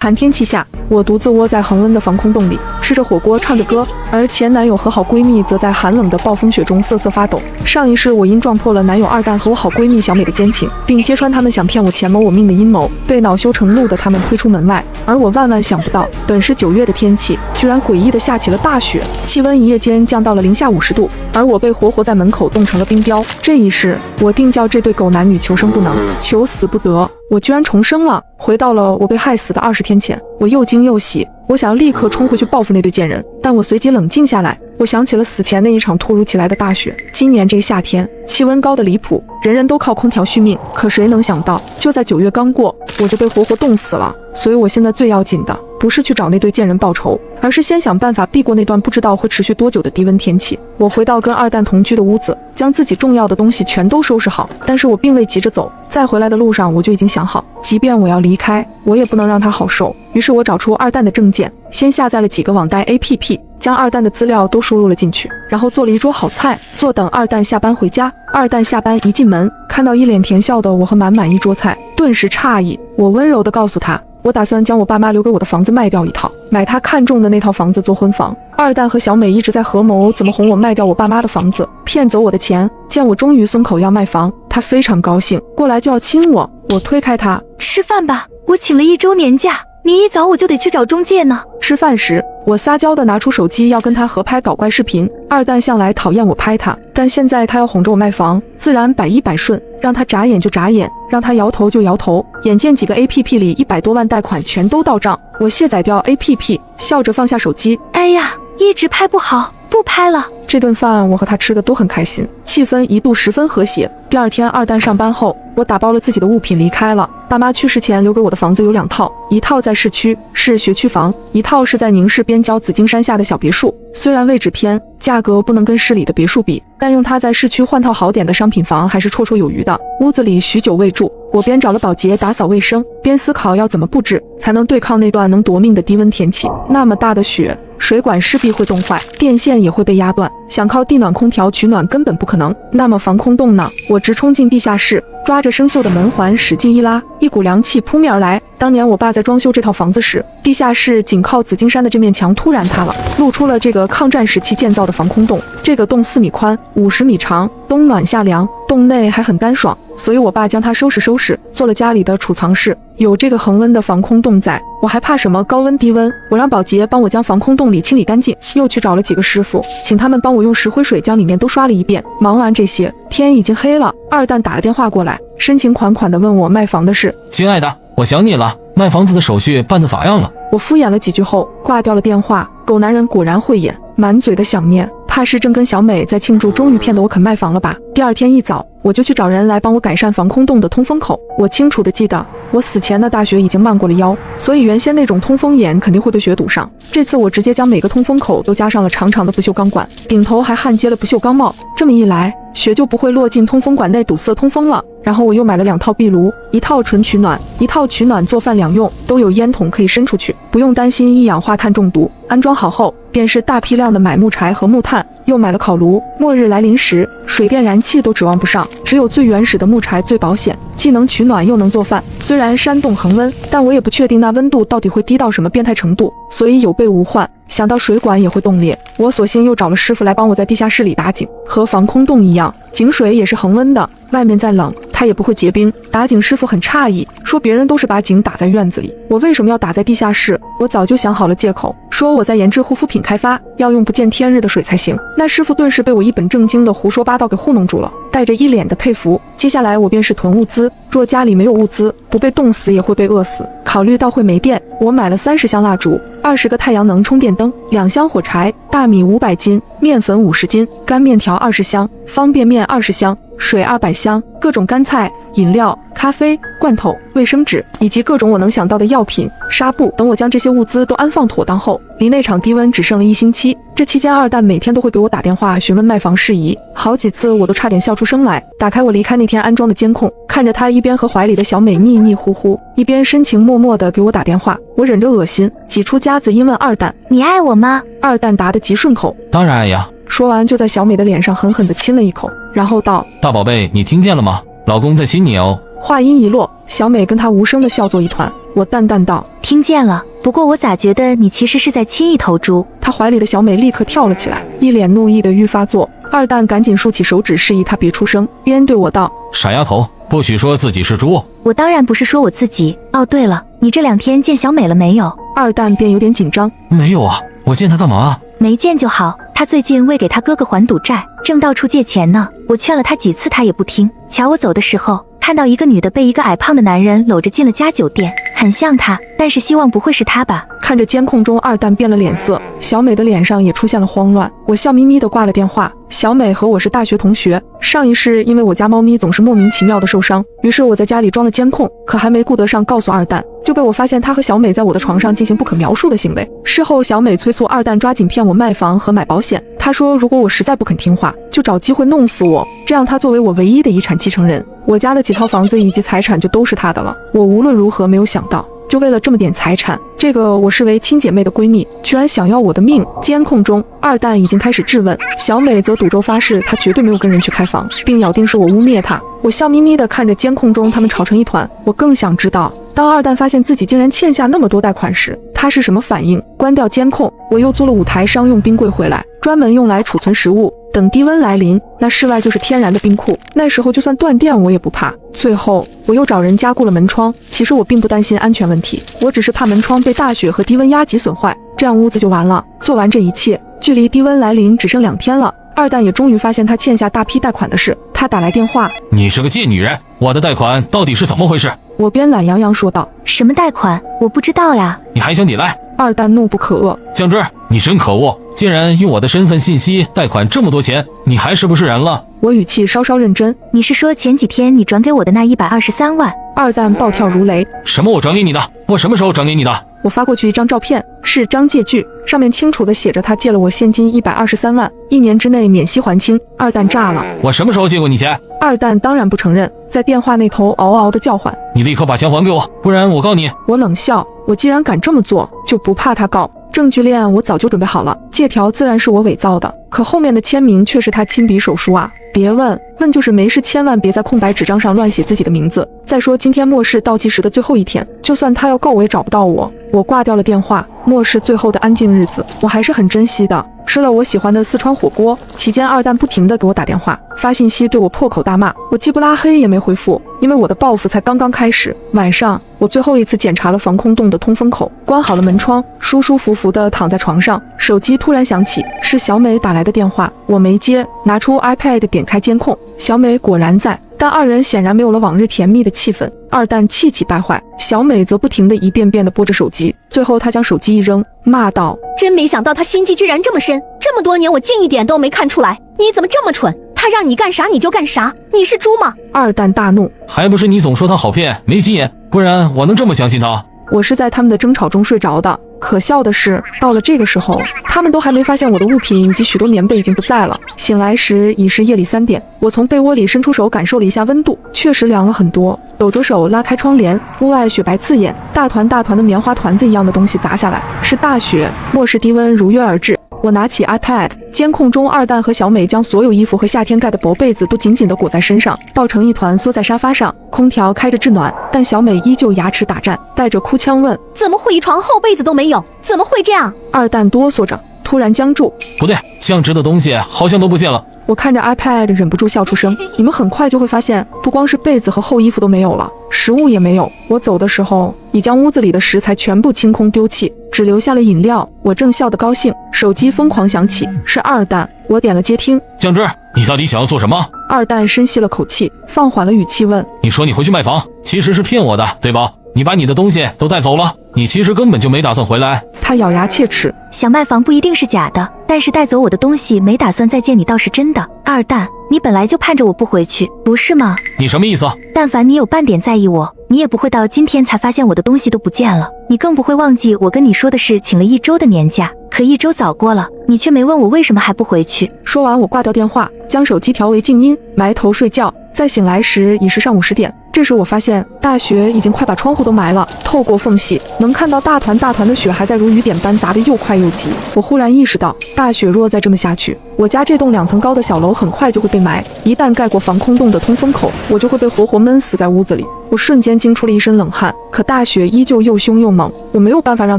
寒天气下，我独自窝在恒温的防空洞里，吃着火锅，唱着歌，而前男友和好闺蜜则在寒冷的暴风雪中瑟瑟发抖。上一世，我因撞破了男友二蛋和我好闺蜜小美的奸情，并揭穿他们想骗我钱谋我命的阴谋，被恼羞成怒的他们推出门外。而我万万想不到，本是9月的天气，居然诡异的下起了大雪，气温一夜间降到了零下50度，而我被活活在门口冻成了冰雕。这一世，我定叫这对狗男女求生不能，求死不得。我居然重生了，回到了我被害死的20天前。我又惊又喜，我想要立刻冲回去报复那对贱人，但我随即冷静下来。我想起了死前那一场突如其来的大雪。今年这个夏天，气温高的离谱，人人都靠空调续命。可谁能想到，就在9月刚过，我就被活活冻死了。所以我现在最要紧的，不是去找那对贱人报仇，而是先想办法避过那段不知道会持续多久的低温天气。我回到跟二蛋同居的屋子，将自己重要的东西全都收拾好。但是我并未急着走，在回来的路上我就已经想好，即便我要离开，我也不能让他好受。于是我找出二蛋的证件，先下载了几个网贷 APP， 将二蛋的资料都输入了进去，然后做了一桌好菜，坐等二蛋下班回家。二蛋下班一进门，看到一脸甜笑的我和满满一桌菜，顿时诧异。我温柔地告诉他，我打算将我爸妈留给我的房子卖掉一套，买他看中的那套房子做婚房。二蛋和小美一直在合谋怎么哄我卖掉我爸妈的房子，骗走我的钱。见我终于松口要卖房，他非常高兴，过来就要亲我。我推开他，吃饭吧，我请了1周年假，你一早我就得去找中介呢。吃饭时，我撒娇地拿出手机要跟他合拍搞怪视频。二蛋向来讨厌我拍他，但现在他要哄着我卖房，自然百依百顺，让他眨眼就眨眼，让他摇头就摇头。眼见几个 APP 里100多万贷款全都到账，我卸载掉 APP， 笑着放下手机。哎呀，一直拍不好，不拍了。这顿饭我和他吃的都很开心，气氛一度十分和谐。第二天二蛋上班后，我打包了自己的物品离开了。爸妈去世前留给我的房子有2套，一套在市区，是学区房，一套是在宁市边郊紫金山下的小别墅。虽然位置偏，价格不能跟市里的别墅比，但用它在市区换套好点的商品房还是绰绰有余的。屋子里许久未住，我边找了保洁打扫卫生，边思考要怎么布置才能对抗那段能夺命的低温天气。那么大的雪，水管势必会冻坏，电线也会被压断，想靠地暖空调取暖根本不可能。那么防空洞呢？我直冲进地下室，抓着生锈的门环使劲一拉，一股凉气扑面而来。当年我爸在装修这套房子时，地下室紧靠紫金山的这面墙突然塌了，露出了这个抗战时期建造的防空洞。这个洞4米宽，50米长，冬暖夏凉，洞内还很干爽，所以我爸将它收拾，做了家里的储藏室。有这个恒温的防空洞在，我还怕什么高温低温？我让保洁帮我将防空洞里清理干净，又去找了几个师傅，请他们帮我用石灰水将里面都刷了一遍。忙完这些，天已经黑了。二蛋打了电话过来，深情款款地问我卖房的事。亲爱的，我想你了，卖房子的手续办得咋样了？我敷衍了几句后挂掉了电话。狗男人果然慧眼，满嘴的想念，怕是正跟小美在庆祝终于骗得我肯卖房了吧。第二天一早，我就去找人来帮我改善防空洞的通风口。我清楚地记得，我死前的大雪已经漫过了腰，所以原先那种通风眼肯定会被雪堵上。这次我直接将每个通风口都加上了长长的不锈钢管，顶头还焊接了不锈钢帽，这么一来，雪就不会落进通风管内堵塞通风了。然后我又买了2套壁炉，一套纯取暖，一套取暖做饭两用，都有烟筒可以伸出去，不用担心一氧化碳中毒。安装好后，便是大批量的买木柴和木炭，又买了烤炉。末日来临时，水电燃气都指望不上，只有最原始的木柴最保险，既能取暖又能做饭。虽然山洞恒温，但我也不确定那温度到底会低到什么变态程度，所以有备无患。想到水管也会冻裂，我索性又找了师傅来帮我在地下室里打井，和防空洞一样，井水也是恒温的，外面再冷它也不会结冰。打井师傅很诧异，说别人都是把井打在院子里，我为什么要打在地下室？我早就想好了借口，说我在研制护肤品开发，要用不见天日的水才行。那师傅顿时被我一本正经的胡说八道给糊弄住了，带着一脸的佩服。接下来我便是囤物资，若家里没有物资，不被冻死也会被饿死。考虑到会没电，我买了30箱蜡烛，20个太阳能充电灯，2箱火柴，大米500斤，面粉50斤，干面条20箱，方便面20箱，水200箱，各种干菜、饮料、咖啡、罐头、卫生纸，以及各种我能想到的药品、纱布等。我将这些物资都安放妥当后，离那场低温只剩了1星期。这期间，二蛋每天都会给我打电话询问卖房事宜，好几次我都差点笑出声来。打开我离开那天安装的监控，看着他一边和怀里的小美腻腻呼呼，一边深情脉脉地给我打电话，我忍着恶心，挤出夹子音问二蛋：“你爱我吗？”二蛋答得极顺口：“当然爱呀。”说完就在小美的脸上狠狠地亲了一口，然后道：“大宝贝，你听见了吗？老公在亲你哦。”话音一落，小美跟她无声的笑作一团。我淡淡道：听见了，不过我咋觉得你其实是在亲一头猪？她怀里的小美立刻跳了起来，一脸怒意的愈发作。二蛋赶紧竖起手指示意她别出声，边对我道：傻丫头，不许说自己是猪。我当然不是说我自己。哦，对了，你这2天见小美了没有？二蛋便有点紧张。没有啊，我见她干嘛啊？没见就好，她最近为给她哥哥还赌债，正到处借钱呢。我劝了她几次，她也不听。瞧我走的时候，看到一个女的被一个矮胖的男人搂着进了家酒店，很像她，但是希望不会是她吧。看着监控中二蛋变了脸色，小美的脸上也出现了慌乱。我笑眯眯地挂了电话。小美和我是大学同学，上一世因为我家猫咪总是莫名其妙的受伤，于是我在家里装了监控，可还没顾得上告诉二蛋，就被我发现她和小美在我的床上进行不可描述的行为。事后小美催促二蛋抓紧骗我卖房和买保险，她说如果我实在不肯听话，就找机会弄死我，这样她作为我唯一的遗产继承人，我家的几套房子以及财产就都是她的了。我无论如何没有想到，就为了这么点财产，这个我视为亲姐妹的闺蜜居然想要我的命。监控中二蛋已经开始质问，小美则赌咒发誓她绝对没有跟人去开房，并咬定是我污蔑她。我笑眯眯地看着监控中他们吵成一团，我更想知道当二蛋发现自己竟然欠下那么多贷款时，他是什么反应。关掉监控，我又租了5台商用冰柜回来，专门用来储存食物，等低温来临，那室外就是天然的冰库，那时候就算断电我也不怕。最后我又找人加固了门窗，其实我并不担心安全问题，我只是怕门窗被大雪和低温压级损坏，这样屋子就完了。做完这一切，距离低温来临只剩2天了，二蛋也终于发现他欠下大批贷款的事。他打来电话：你是个贱女人，我的贷款到底是怎么回事？我边懒洋洋说道：什么贷款？我不知道呀。你还想抵赖？二蛋怒不可遏：酱汁，你真可恶，竟然用我的身份信息贷款这么多钱，你还是不是人了？我语气稍稍认真：你是说前几天你转给我的那123万？二蛋暴跳如雷：什么我转给你的？我什么时候转给你的？我发过去一张照片，是张借据，上面清楚地写着他借了我现金123万，1年之内免息还清。二蛋炸了：我什么时候借过你钱？二蛋当然不承认，在电话那头嗷嗷地叫唤：你立刻把钱还给我，不然我告你。我冷笑：我既然敢这么做，就不怕他告。证据链我早就准备好了，借条自然是我伪造的，可后面的签名却是他亲笔手书啊！别问，问就是没事，千万别在空白纸张上乱写自己的名字。再说今天末世倒计时的最后一天，就算他要告我也找不到我。我挂掉了电话，末世最后的安静日子，我还是很珍惜的。吃了我喜欢的四川火锅期间，二蛋不停地给我打电话发信息，对我破口大骂，我既不拉黑也没回复，因为我的报复才刚刚开始。晚上我最后一次检查了防空洞的通风口，关好了门窗，舒舒服服地躺在床上，手机突然响起，是小美打来的电话，我没接，拿出 iPad 点开监控，小美果然在，但二人显然没有了往日甜蜜的气氛。二蛋气急败坏，小美则不停地一遍遍地拨着手机，最后她将手机一扔，骂道：真没想到他心机居然这么深，这么多年我近一点都没看出来，你怎么这么蠢？他让你干啥你就干啥，你是猪吗？二蛋大怒：还不是你总说他好骗没心眼，不然我能这么相信他？我是在他们的争吵中睡着的，可笑的是，到了这个时候，他们都还没发现我的物品以及许多棉被已经不在了。醒来时已是夜里3点，我从被窝里伸出手感受了一下温度，确实凉了很多。抖着手拉开窗帘，屋外雪白刺眼，大团大团的棉花团子一样的东西砸下来，是大雪，末世低温如约而至。我拿起 iPad， 监控中二蛋和小美将所有衣服和夏天盖的薄被子都紧紧地裹在身上，抱成一团缩在沙发上，空调开着制暖，但小美依旧牙齿打颤，带着哭腔问：怎么会一床厚被子都没有？怎么会这样？二蛋哆嗦着，突然僵住：不对，酱汁的东西好像都不见了。我看着 iPad 忍不住笑出声。你们很快就会发现，不光是被子和厚衣服都没有了，食物也没有。我走的时候已将屋子里的食材全部清空丢弃，只留下了饮料。我正笑得高兴，手机疯狂响起，是二蛋。我点了接听。酱汁，你到底想要做什么？二蛋深吸了口气，放缓了语气问：你说你回去卖房，其实是骗我的，对吧？你把你的东西都带走了，你其实根本就没打算回来。他咬牙切齿：想卖房不一定是假的，但是带走我的东西没打算再见你倒是真的。二蛋，你本来就盼着我不回去，不是吗？你什么意思？但凡你有半点在意我，你也不会到今天才发现我的东西都不见了，你更不会忘记我跟你说的是请了1周的年假，可1周早过了，你却没问我为什么还不回去。说完我挂掉电话，将手机调为静音，埋头睡觉。再醒来时已是上午10点，这时我发现大雪已经快把窗户都埋了，透过缝隙能看到大团大团的雪还在如雨点般砸得又快又急。我忽然意识到，大雪若再这么下去，我家这栋2层高的小楼很快就会被埋，一旦盖过防空洞的通风口，我就会被活活闷死在屋子里。我瞬间惊出了一身冷汗。可大雪依旧又凶又猛，我没有办法让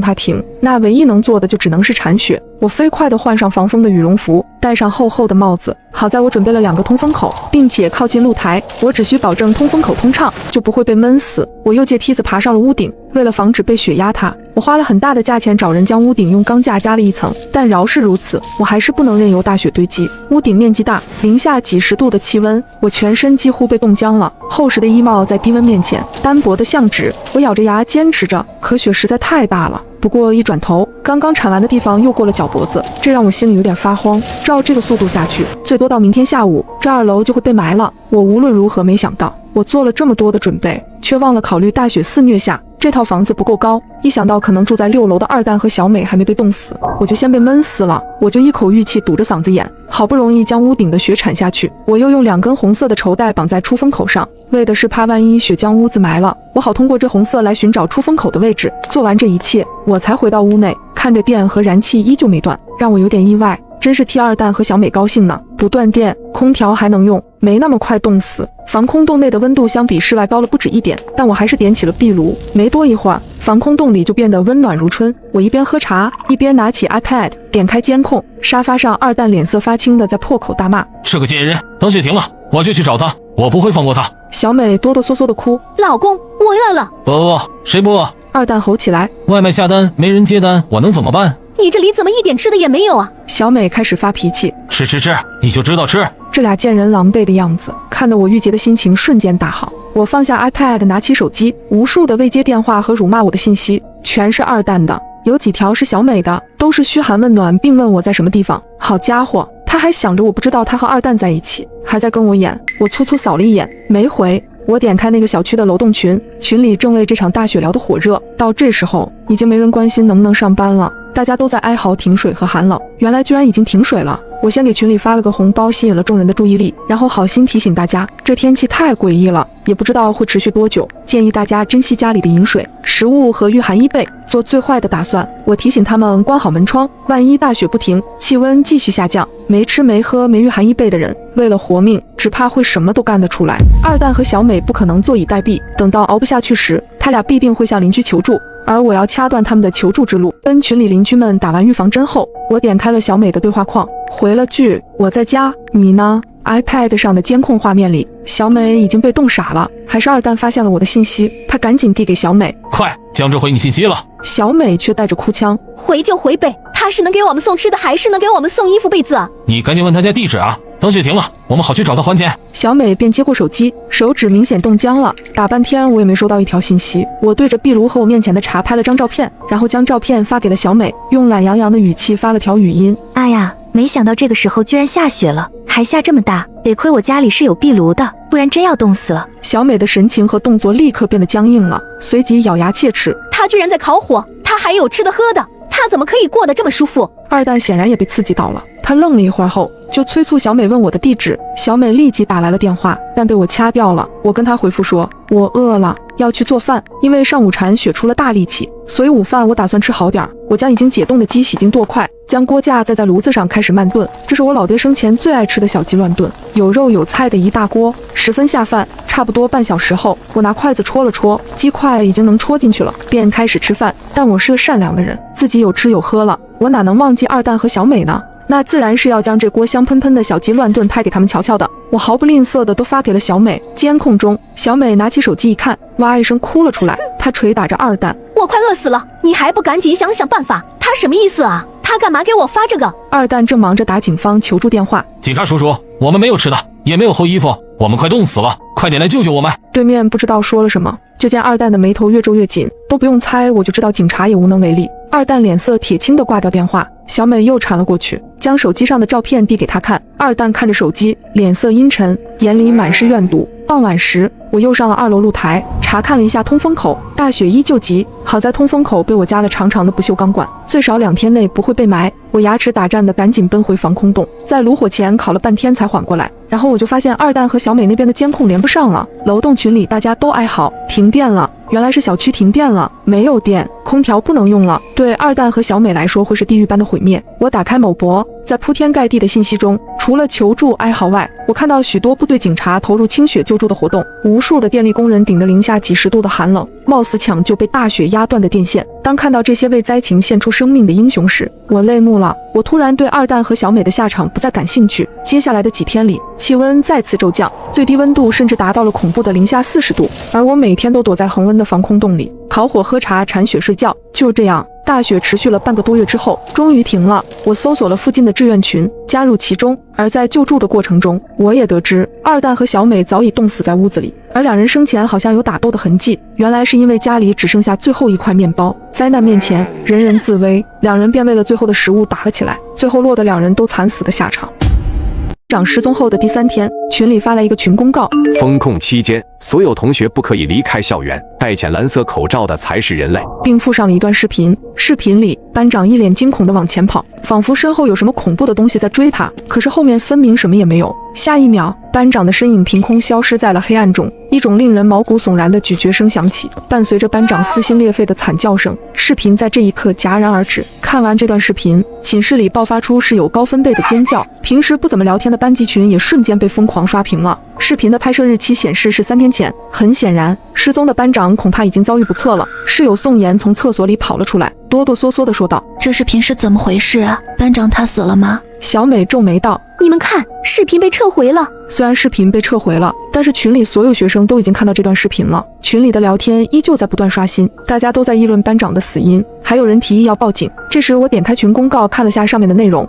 它停，那唯一能做的就只能是铲雪。我飞快地换上防风的羽绒服，戴上厚厚的帽子。好在我准备了2个通风口，并且靠近露台，我只需保证通风口通畅，就不会被闷死。我又借梯子爬上了屋顶，为了防止被雪压塌，我花了很大的价钱找人将屋顶用钢架加了一层，但饶是如此，我还是不能任由大雪堆积。屋顶面积大，零下几十度的气温，我全身几乎被冻僵了。厚实的衣帽在低温面前单薄的像纸，我咬着牙坚持着，可雪实在太大了。不过一转头，刚刚铲完的地方又过了脚脖子，这让我心里有点发慌。照这个速度下去，最多到明天下午，这2楼就会被埋了。我无论如何没想到，我做了这么多的准备，却忘了考虑大雪肆虐下这套房子不够高。一想到可能住在6楼的二蛋和小美还没被冻死，我就先被闷死了。我就一口玉气堵着嗓子眼，好不容易将屋顶的雪铲下去。我又用2根红色的绸带绑在出风口上，为的是怕万一雪将屋子埋了，我好通过这红色来寻找出风口的位置。做完这一切，我才回到屋内，看着电和燃气依旧没断，让我有点意外。真是替二蛋和小美高兴呢，不断电，空调还能用，没那么快冻死。防空洞内的温度相比室外高了不止1点，但我还是点起了壁炉。没多一会儿，防空洞里就变得温暖如春。我一边喝茶，一边拿起 iPad， 点开监控。沙发上，二蛋脸色发青的在破口大骂：“是个贱人！等雪停了，我就去找他，我不会放过他。”小美哆哆嗦嗦的哭：“老公，我饿了。”“不，谁不饿？”二蛋吼起来：“外卖下单没人接单，我能怎么办？”“你这里怎么一点吃的也没有啊？”小美开始发脾气：“吃，你就知道吃。”这俩贱人狼狈的样子，看得我郁结的心情瞬间大好。我放下 iPad， 拿起手机，无数的未接电话和辱骂我的信息，全是二蛋的，有几条是小美的，都是嘘寒问暖，并问我在什么地方。好家伙，他还想着我不知道他和二蛋在一起，还在跟我演。我粗粗扫了一眼，没回。我点开那个小区的楼栋群，群里正为这场大雪聊得火热。到这时候，已经没人关心能不能上班了，大家都在哀嚎停水和寒冷。原来居然已经停水了。我先给群里发了个红包，吸引了众人的注意力，然后好心提醒大家，这天气太诡异了，也不知道会持续多久，建议大家珍惜家里的饮水、食物和御寒衣被，做最坏的打算。我提醒他们关好门窗，万一大雪不停，气温继续下降，没吃没喝没御寒衣被的人，为了活命，只怕会什么都干得出来。二蛋和小美不可能坐以待毙，等到熬不下去时，他俩必定会向邻居求助，而我要掐断他们的求助之路。跟群里邻居们打完预防针后，我点开了小美的对话框，回了句我在家，你呢？iPad 上的监控画面里，小美已经被冻傻了。还是二蛋发现了我的信息，他赶紧递给小美：“快，江直回你信息了。”小美却带着哭腔：“回就回呗，他是能给我们送吃的，还是能给我们送衣服被子啊？”“你赶紧问他家地址啊，等雪停了，我们好去找他还钱。”小美便接过手机，手指明显冻僵了。打半天我也没收到一条信息。我对着壁炉和我面前的茶拍了张照片，然后将照片发给了小美，用懒洋洋的语气发了条语音：“哎呀，没想到这个时候居然下雪了，还下这么大，得亏我家里是有壁炉的，不然真要冻死了。”小美的神情和动作立刻变得僵硬了，随即咬牙切齿：“他居然在烤火，他还有吃的喝的，他怎么可以过得这么舒服？”二蛋显然也被刺激到了，他愣了一会儿后，就催促小美问我的地址。小美立即打来了电话，但被我掐掉了。我跟她回复说，我饿了，要去做饭，因为上午铲雪出了大力气，所以午饭我打算吃好点。我将已经解冻的鸡洗净剁块，将锅架再在炉子上开始慢炖。这是我老爹生前最爱吃的小鸡乱炖，有肉有菜的一大锅，十分下饭。差不多半小时后，我拿筷子戳了戳，鸡块已经能戳进去了，便开始吃饭。但我是个善良的人，自己有吃有喝了，我哪能忘记二蛋和小美呢？那自然是要将这锅香喷喷的小鸡乱炖拍给他们瞧瞧的。我毫不吝啬的都发给了小美。监控中，小美拿起手机一看，哇一声哭了出来，她捶打着二蛋：“我快饿死了，你还不赶紧想想办法？他什么意思啊？他干嘛给我发这个？”二蛋正忙着打警方求助电话：“警察叔叔，我们没有吃的，也没有厚衣服，我们快冻死了，快点来救救我们！”对面不知道说了什么，就见二蛋的眉头越皱越紧，都不用猜我就知道警察也无能为力。二蛋脸色铁青的挂掉电话，小美又缠了过去，将手机上的照片递给他看。二蛋看着手机，脸色阴沉，眼里满是怨毒。傍晚时，我又上了2楼露台，查看了一下通风口，大雪依旧急，好在通风口被我加了长长的不锈钢管，最少2天内不会被埋。我牙齿打颤的赶紧奔回防空洞，在炉火前烤了半天才缓过来。然后我就发现二蛋和小美那边的监控连不上了，楼栋群里大家都哀嚎，停电了。原来是小区停电了，没有电，空调不能用了，对二蛋和小美来说会是地狱般的毁灭。我打开某博，在铺天盖地的信息中，除了求助哀嚎外，我看到许多部队警察投入清雪救助的活动，无数的电力工人顶着零下几十度的寒冷，貌似抢救被大雪压断的电线。当看到这些为灾情献出生命的英雄时，我泪目了。我突然对二蛋和小美的下场不再感兴趣。接下来的几天里，气温再次骤降，最低温度甚至达到了恐怖的零下40度，而我每天都躲在恒温的防空洞里，烤火喝茶铲雪睡觉。就这样，大雪持续了半个多月之后，终于停了。我搜索了附近的志愿群，加入其中。而在救助的过程中，我也得知二蛋和小美早已冻死在屋子里，而两人生前好像有打斗的痕迹，原来是因为家里只剩下最后一块面包。灾难面前，人人自危，两人便为了最后的食物打了起来，最后落得两人都惨死的下场。长失踪后的第3天，群里发来一个群公告：封控期间，所有同学不可以离开校园，戴浅蓝色口罩的才是人类，并附上了一段视频。视频里，班长一脸惊恐地往前跑，仿佛身后有什么恐怖的东西在追他，可是后面分明什么也没有。下一秒，班长的身影凭空消失在了黑暗中，一种令人毛骨悚然的咀嚼声响起，伴随着班长撕心裂肺的惨叫声。视频在这一刻戛然而止。看完这段视频，寝室里爆发出室友高分贝的尖叫，平时不怎么聊天的班级群也瞬间被疯狂刷屏了。视频的拍摄日期显示是3天前，很显然，失踪的班长恐怕已经遭遇不测了。室友宋妍从厕所里跑了出来，哆哆嗦嗦地说道：“这视频是怎么回事啊？班长他死了吗？”小美皱眉道：“你们看，视频被撤回了。”虽然视频被撤回了，但是群里所有学生都已经看到这段视频了。群里的聊天依旧在不断刷新，大家都在议论班长的死因，还有人提议要报警。这时我点开群公告看了下上面的内容：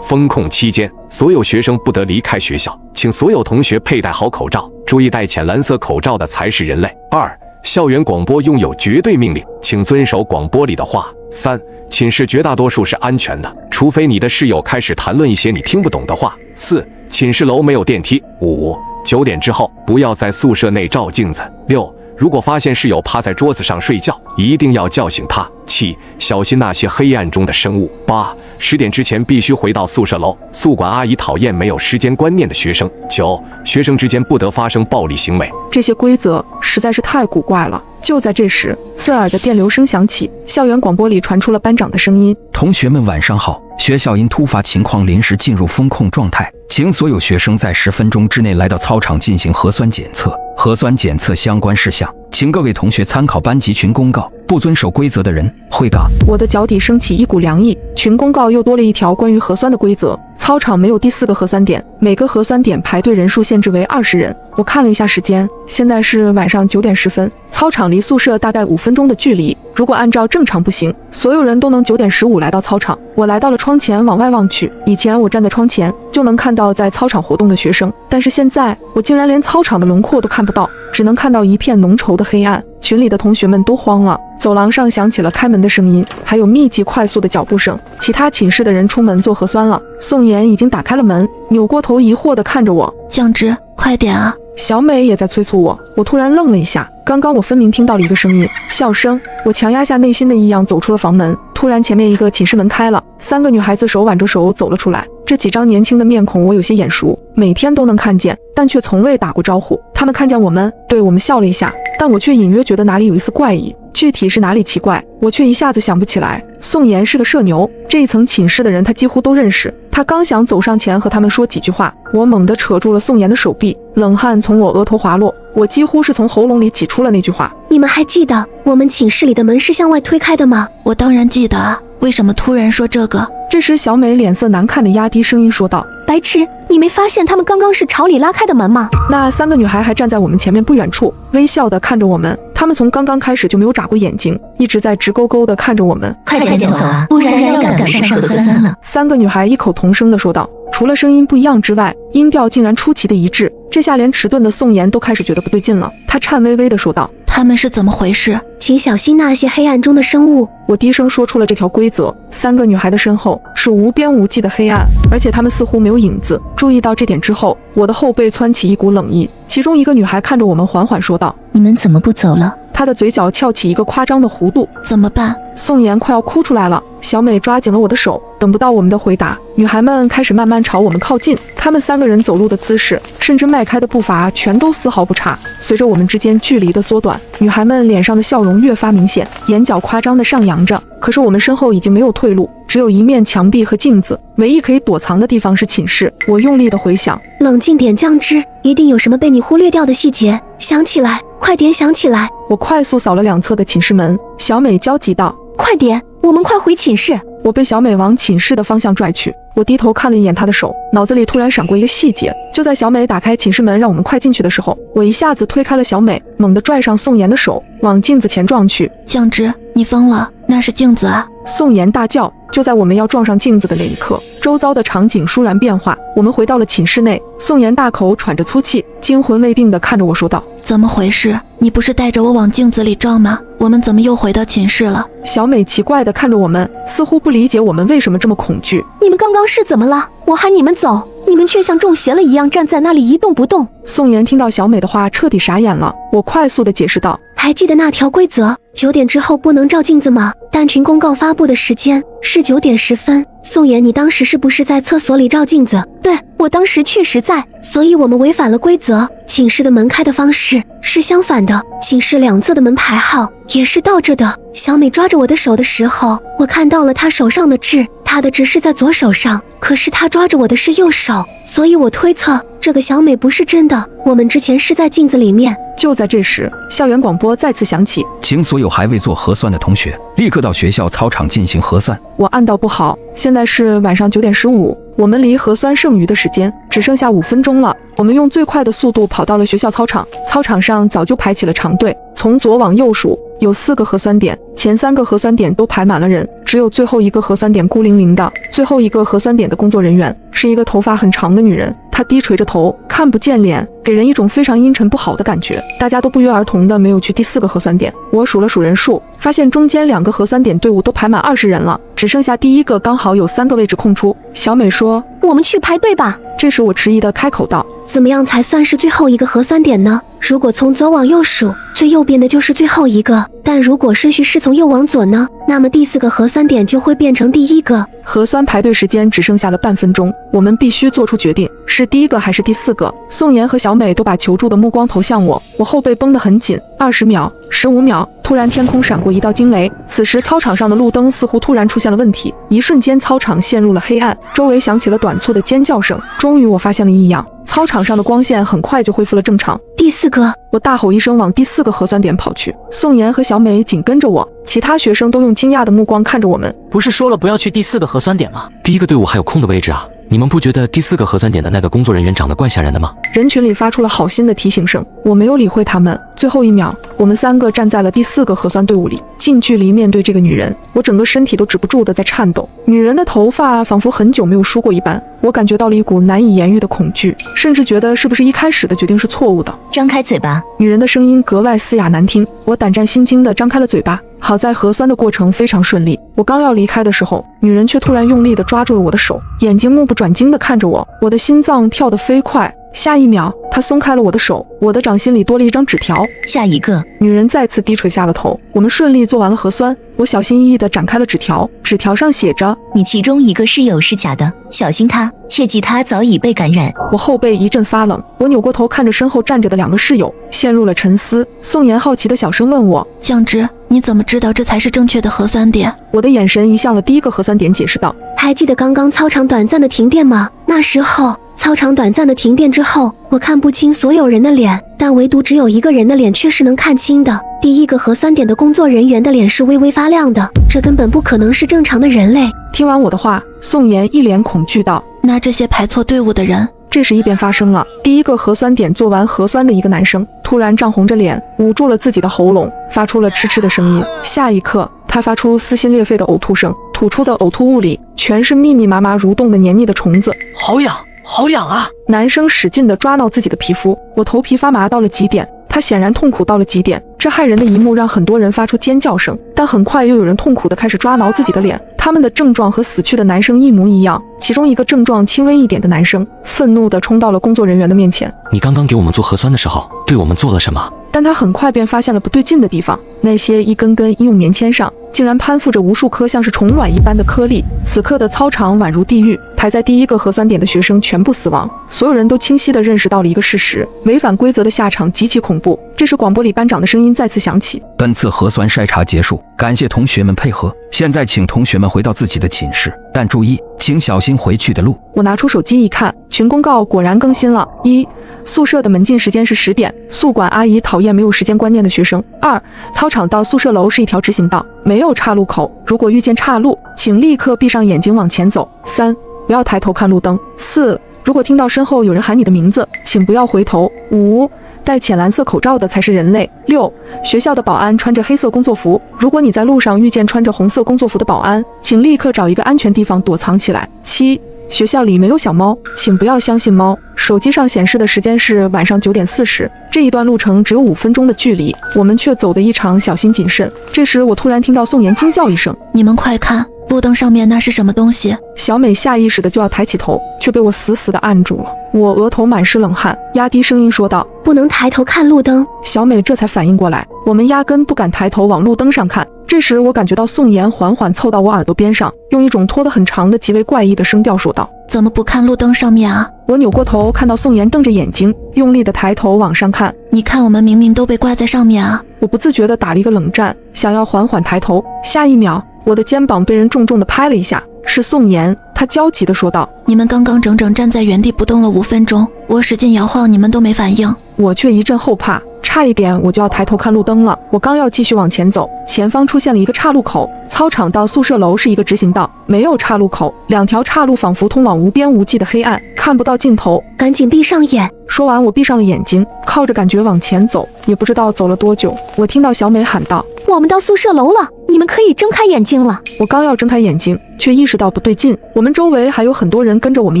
封控期间，所有学生不得离开学校，请所有同学佩戴好口罩，注意戴浅蓝色口罩的才是人类。2. 校园广播拥有绝对命令，请遵守广播里的话。3. 寝室绝大多数是安全的，除非你的室友开始谈论一些你听不懂的话。4. 寝室楼没有电梯。5. 9点之后不要在宿舍内照镜子。6. 如果发现室友趴在桌子上睡觉，一定要叫醒他。7. 小心那些黑暗中的生物。8. 10点之前必须回到宿舍楼，宿管阿姨讨厌没有时间观念的学生。9. 学生之间不得发生暴力行为。这些规则实在是太古怪了。就在这时，刺耳的电流声响起，校园广播里传出了班长的声音：“同学们晚上好，学校因突发情况临时进入封控状态，请所有学生在10分钟之内来到操场进行核酸检测。核酸检测相关事项，请各位同学参考班级群公告，不遵守规则的人会杠。”我的脚底升起一股凉意，群公告又多了一条关于核酸的规则。操场没有第4个核酸点，每个核酸点排队人数限制为20人。我看了一下时间，现在是晚上9点10分，操场离宿舍大概5分钟的距离。如果按照正常步行，所有人都能9点15来到操场。我来到了窗前，往外望去。以前我站在窗前就能看到在操场活动的学生，但是现在我竟然连操场的轮廓都看不到，只能看到一片浓稠的黑暗。群里的同学们都慌了，走廊上响起了开门的声音，还有密集快速的脚步声。其他寝室的人出门做核酸了。宋妍已经打开了门，扭过头疑惑地看着我：“降职，快点啊！”小美也在催促我。我突然愣了一下，刚刚我分明听到了一个声音，笑声。我强压下内心的异样，走出了房门。突然前面一个寝室门开了，3个女孩子手挽着手走了出来。这几张年轻的面孔我有些眼熟，每天都能看见，但却从未打过招呼。她们看见我们，对我们笑了一下，但我却隐约觉得哪里有一丝怪异，具体是哪里奇怪，我却一下子想不起来。宋妍是个社牛，这一层寝室的人她几乎都认识。她刚想走上前和他们说几句话，我猛地扯住了宋妍的手臂，冷汗从我额头滑落，我几乎是从喉咙里挤出了那句话：“你们还记得我们寝室里的门是向外推开的吗？”我当然记得啊，为什么突然说这个？这时小美脸色难看的压低声音说道：“白痴，你没发现他们刚刚是朝里拉开的门吗？”那3个女孩还站在我们前面不远处，微笑地看着我们。她们从刚刚开始就没有眨过眼睛，一直在直勾勾地看着我们。快点走啊，不然要赶不上核酸了。3个女孩异口同声地说道。除了声音不一样之外，音调竟然出奇的一致。这下连迟钝的宋妍都开始觉得不对劲了，她颤巍巍地说道：“他们是怎么回事？请小心那些黑暗中的生物。”我低声说出了这条规则。3个女孩的身后是无边无际的黑暗，而且她们似乎没有影子。注意到这点之后，我的后背窜起一股冷意。其中一个女孩看着我们缓缓说道：“你们怎么不走了？”她的嘴角翘起一个夸张的弧度。怎么办？宋妍快要哭出来了，小美抓紧了我的手。等不到我们的回答，女孩们开始慢慢朝我们靠近。她们3个人走路的姿势，甚至迈开的步伐，全都丝毫不差。随着我们之间距离的缩短，女孩们脸上的笑容越发明显，眼角夸张的上扬着。可是我们身后已经没有退路，只有一面墙壁和镜子，唯一可以躲藏的地方是寝室。我用力的回想，冷静点，酱汁，一定有什么被你忽略掉的细节，想起来，快点想起来。我快速扫了2侧的寝室门。小美焦急道：快点，我们快回寝室。我被小美往寝室的方向拽去，我低头看了一眼她的手，脑子里突然闪过一个细节。就在小美打开寝室门让我们快进去的时候，我一下子推开了小美，猛地拽上宋妍的手，往镜子前撞去。酱汁，你疯了，那是镜子啊！宋妍大叫。就在我们要撞上镜子的那一刻，周遭的场景倏然变化，我们回到了寝室内。宋妍大口喘着粗气，惊魂未定地看着我说道：怎么回事？你不是带着我往镜子里照吗？我们怎么又回到寝室了？小美奇怪地看着我们，似乎不理解我们为什么这么恐惧。你们刚刚是怎么了？我喊你们走，你们却像中邪了一样站在那里一动不动。宋妍听到小美的话，彻底傻眼了。我快速地解释道：还记得那条规则，9点之后不能照镜子吗？单群公告发布的时间是9点10分。宋妍，你当时是不是在厕所里照镜子？对，我当时确实在，所以我们违反了规则。寝室的门开的方式是相反的，寝室2侧的门牌号也是倒着的。小美抓着我的手的时候，我看到了她手上的痣，她的痣是在左手上，可是她抓着我的是右手，所以我推测这个小美不是真的，我们之前是在镜子里面。就在这时，校园广播再次响起，请所有还未做核酸的同学立刻到学校操场进行核酸。我暗道不好，现在是晚上9点15，我们离核酸剩余的时间只剩下5分钟了。我们用最快的速度跑到了学校操场，操场上早就排起了长队，从左往右数，有4个核酸点，前3个核酸点都排满了人，只有最后一个核酸点孤零零的。最后一个核酸点的工作人员是一个头发很长的女人，她低垂着头，看不见脸，给人一种非常阴沉不好的感觉。大家都不约而同的没有去第4个核酸点。我数了数人数，发现中间2个核酸点队伍都排满20人了，只剩下第1个刚好有3个位置空出。小美说：我们去排队吧。这时我迟疑的开口道：怎么样才算是最后一个核酸点呢？如果从左往右数，最右边的就是最后一个，但如果顺序是从右往左呢？那么第4个核酸点就会变成第1个。核酸排队时间只剩下了半分钟，我们必须做出决定，是第1个还是第4个？宋妍和小美都把求助的目光投向我，我后背绷得很紧。20秒，15秒，突然天空闪过一道惊雷，此时操场上的路灯似乎突然出现了问题，一瞬间操场陷入了黑暗，周围响起了短促的尖叫声。终于我发现了异样，操场上的光线很快就恢复了正常。第4个，我大吼一声往第4个核酸点跑去，宋妍和小美紧跟着我，其他学生都用惊讶的目光看着我们。不是说了不要去第4个核酸点吗？第1个队伍还有空的位置啊，你们不觉得第4个核酸点的那个工作人员长得怪吓人的吗？人群里发出了好心的提醒声，我没有理会他们。最后1秒，我们3个站在了第4个核酸队伍里，近距离面对这个女人，我整个身体都止不住的在颤抖。女人的头发仿佛很久没有梳过一般，我感觉到了一股难以言喻的恐惧，甚至觉得是不是一开始的决定是错误的。张开嘴巴。女人的声音格外嘶哑难听，我胆战心惊地张开了嘴巴。好在核酸的过程非常顺利，我刚要离开的时候，女人却突然用力地抓住了我的手，眼睛目不转睛地看着我，我的心脏跳得飞快。下1秒，她松开了我的手，我的掌心里多了一张纸条。下一个。女人再次低垂下了头。我们顺利做完了核酸，我小心翼翼地展开了纸条，纸条上写着：你其中一个室友是假的，小心他，切记他早已被感染。我后背一阵发冷，我扭过头看着身后站着的2个室友，陷入了沉思。宋妍好奇的小声问我：酱汁，你怎么知道这才是正确的核酸点？我的眼神移向了第1个核酸点，解释道：还记得刚刚操场短暂的停电吗？那时候操场短暂的停电之后，我看不清所有人的脸，但唯独只有1个人的脸却是能看清的。第1个核酸点的工作人员的脸是微微发亮的，这根本不可能是正常的人类。听完我的话，宋妍一脸恐惧道：那这些排错队伍的人……这时异变发生了，第1个核酸点做完核酸的一个男生突然涨红着脸，捂住了自己的喉咙，发出了嗤嗤的声音。下一刻，他发出撕心裂肺的呕吐声，吐出的呕吐物里全是密密麻麻蠕动的黏腻的虫子。好痒，好痒啊！男生使劲地抓挠自己的皮肤，我头皮发麻到了极点，他显然痛苦到了极点。这骇人的一幕让很多人发出尖叫声，但很快又有人痛苦地开始抓挠自己的脸。他他们的症状和死去的男生一模一样。其中一个症状轻微一点的男生愤怒地冲到了工作人员的面前。你刚刚给我们做核酸的时候，对我们做了什么？但他很快便发现了不对劲的地方，那些一根根医用棉签上竟然攀附着无数颗像是虫卵一般的颗粒。此刻的操场宛如地狱，排在第一个核酸点的学生全部死亡。所有人都清晰地认识到了一个事实：违反规则的下场极其恐怖。这时广播里班长的声音再次响起：本次核酸筛查结束，感谢同学们配合。现在请同学们回到自己的寝室，但注意，请小心回去的路。我拿出手机一看，群公告果然更新了。1. 宿舍的门禁时间是10点，宿管阿姨讨厌没有时间观念的学生。2. 操场到宿舍楼是一条直行道，没有岔路口，如果遇见岔路，请立刻闭上眼睛往前走。3. 不要抬头看路灯。4. 如果听到身后有人喊你的名字，请不要回头。5. 戴浅蓝色口罩的才是人类。6. 学校的保安穿着黑色工作服，如果你在路上遇见穿着红色工作服的保安，请立刻找一个安全地方躲藏起来。7. 学校里没有小猫，请不要相信猫。手机上显示的时间是晚上9点40，这一段路程只有5分钟的距离，我们却走得异常小心谨慎。这时我突然听到宋妍惊叫一声：你们快看，路灯上面那是什么东西？小美下意识的就要抬起头，却被我死死的按住了。我额头满是冷汗，压低声音说道：不能抬头看路灯。小美这才反应过来，我们压根不敢抬头往路灯上看。这时我感觉到宋妍缓缓凑到我耳朵边上，用一种拖得很长的极为怪异的声调说道：怎么不看路灯上面啊？我扭过头，看到宋妍瞪着眼睛，用力的抬头往上看。你看我们明明都被挂在上面啊！我不自觉地打了一个冷战，想要缓缓抬头，下一秒我的肩膀被人重重地拍了一下，是宋妍。她焦急地说道：你们刚刚整整站在原地不动了5分钟，我使劲摇晃你们都没反应。我却一阵后怕，差一点我就要抬头看路灯了。我刚要继续往前走，前方出现了一个岔路口，操场到宿舍楼是一个直行道，没有岔路口，2条岔路仿佛通往无边无际的黑暗，看不到尽头。赶紧闭上眼。说完我闭上了眼睛，靠着感觉往前走，也不知道走了多久，我听到小美喊道：我们到宿舍楼了，你们可以睁开眼睛了。我刚要睁开眼睛，却意识到不对劲，我们周围还有很多人跟着我们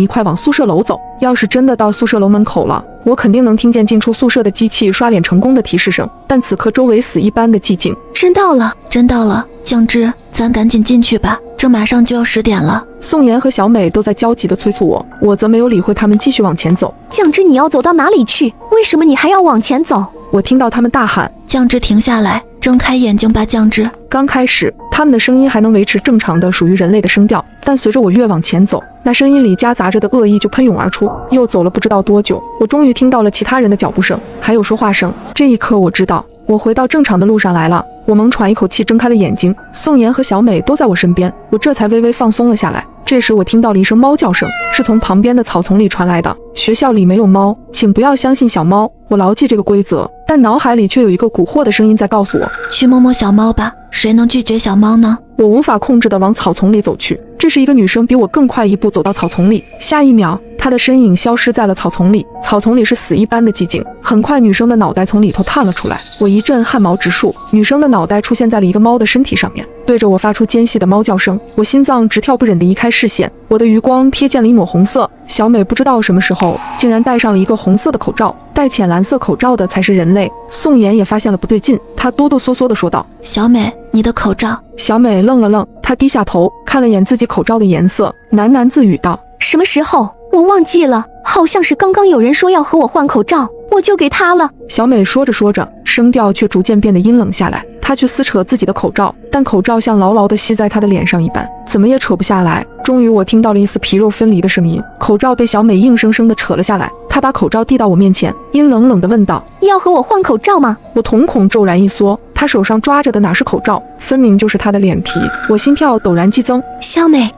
一块往宿舍楼走。要是真的到宿舍楼门口了，我肯定能听见进出宿舍的机器刷脸成功的提示声，但此刻周围死一般的寂静。真到了，真到了，酱汁，咱赶紧进去吧，这马上就要10点了。宋妍和小美都在焦急地催促我，我则没有理会他们，继续往前走。酱汁，你要走到哪里去？为什么你还要往前走？我听到他们大喊：酱汁，停下来，睁开眼睛吧，酱汁。刚开始他们的声音还能维持正常的属于人类的声调，但随着我越往前走，那声音里夹杂着的恶意就喷涌而出。又走了不知道多久，我终于听到了其他人的脚步声，还有说话声。这一刻我知道我回到正常的路上来了。我猛喘一口气，睁开了眼睛，宋妍和小美都在我身边，我这才微微放松了下来。这时我听到了一声猫叫声，是从旁边的草丛里传来的。学校里没有猫，请不要相信小猫。我牢记这个规则，但脑海里却有一个蛊惑的声音在告诉我：去摸摸小猫吧，谁能拒绝小猫呢？我无法控制地往草丛里走去。这时一个女生比我更快一步走到草丛里，下一秒她的身影消失在了草丛里。草丛里是死一般的寂静，很快女生的脑袋从里头探了出来，我一阵汗毛直竖。女生的脑袋出现在了一个猫的身体上面，对着我发出尖细的猫叫声。我心脏直跳不忍地移开视线，我的余光瞥见了一抹红色。小美不知道什么时候竟然戴上了一个红色的口罩，戴浅蓝色口罩的才是人类。宋妍也发现了不对劲，她哆哆嗦嗦地说道：小美，你的口罩。小美愣了愣，她低下头看了眼自己口罩的颜色，喃喃自语道：什么时候？我忘记了，好像是刚刚有人说要和我换口罩，我就给他了。小美说着说着，声调却逐渐变得阴冷下来。她去撕扯自己的口罩，但口罩像牢牢地吸在她的脸上一般，怎么也扯不下来。终于我听到了一丝皮肉分离的声音，口罩被小美硬生生地扯了下来。她把口罩递到我面前，阴冷冷地问道：要和我换口罩吗？我瞳孔骤然一缩，她手上抓着的哪是口罩，分明就是她的脸皮。我心跳陡然激增。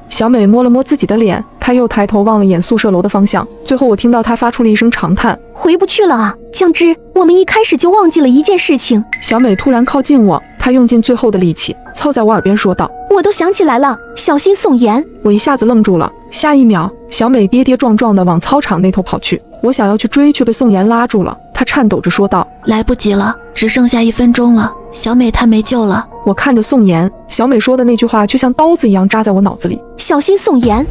小美摸了摸自己的脸，她又抬头望了眼宿舍楼的方向，最后我听到她发出了一声长叹：回不去了啊，酱汁，我们一开始就忘记了一件事情。小美突然靠近我，她用尽最后的力气凑在我耳边说道：我都想起来了，小心宋妍。我一下子愣住了，下一秒小美跌跌撞撞地往操场那头跑去，我想要去追，却被宋妍拉住了。她颤抖着说道：来不及了，只剩下1分钟了，小美她没救了。我看着宋妍，小美说的那句话却像刀子一样扎在我脑子里。小心宋妍，